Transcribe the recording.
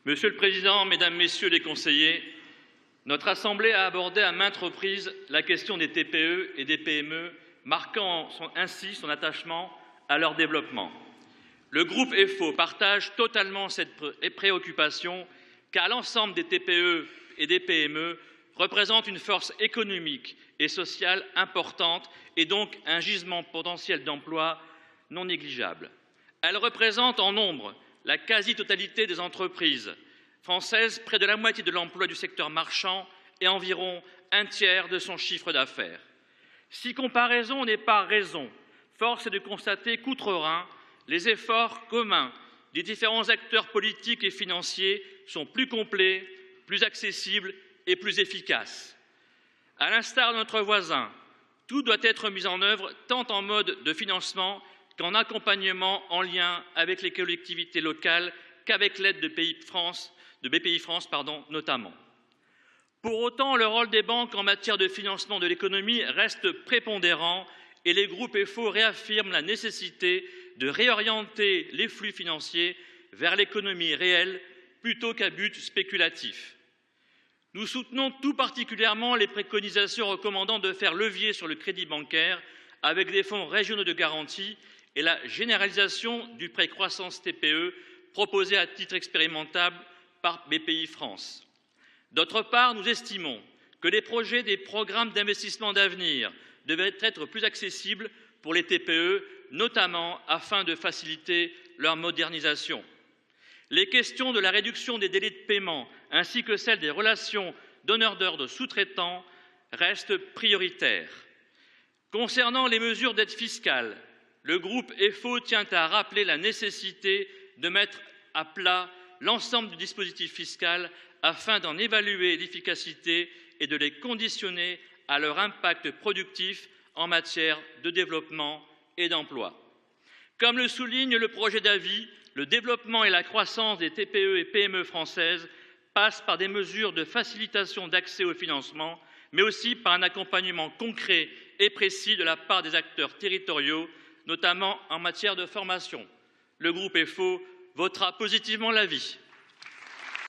Monsieur le Président, Mesdames, Messieurs les conseillers, notre Assemblée a abordé à maintes reprises la question des TPE et des PME, marquant ainsi son attachement à leur développement. Le groupe EFO partage totalement cette préoccupation car l'ensemble des TPE et des PME représente une force économique et sociale importante et donc un gisement potentiel d'emploi non négligeable. Elles représentent en nombre la quasi-totalité des entreprises françaises, près de la moitié de l'emploi du secteur marchand et environ un tiers de son chiffre d'affaires. Si comparaison n'est pas raison, force est de constater qu'outre-Rhin, les efforts communs des différents acteurs politiques et financiers sont plus complets, plus accessibles et plus efficaces. À l'instar de notre voisin, tout doit être mis en œuvre tant en mode de financement qu'en accompagnement en lien avec les collectivités locales qu'avec l'aide de BPIFrance notamment. Pour autant, le rôle des banques en matière de financement de l'économie reste prépondérant et les groupes EFO réaffirment la nécessité de réorienter les flux financiers vers l'économie réelle plutôt qu'à but spéculatif. Nous soutenons tout particulièrement les préconisations recommandant de faire levier sur le crédit bancaire avec des fonds régionaux de garantie et la généralisation du prêt croissance TPE proposé à titre expérimental par BPIFrance. D'autre part, nous estimons que les projets des programmes d'investissement d'avenir devraient être plus accessibles pour les TPE, notamment afin de faciliter leur modernisation. Les questions de la réduction des délais de paiement ainsi que celles des relations donneurs d'ordre sous-traitants restent prioritaires. Concernant les mesures d'aide fiscale, le groupe EFO tient à rappeler la nécessité de mettre à plat l'ensemble du dispositif fiscal afin d'en évaluer l'efficacité et de les conditionner à leur impact productif en matière de développement et d'emploi. Comme le souligne le projet d'avis, le développement et la croissance des TPE et PME françaises passent par des mesures de facilitation d'accès au financement, mais aussi par un accompagnement concret et précis de la part des acteurs territoriaux, notamment en matière de formation. Le groupe EFO votera positivement l'avis.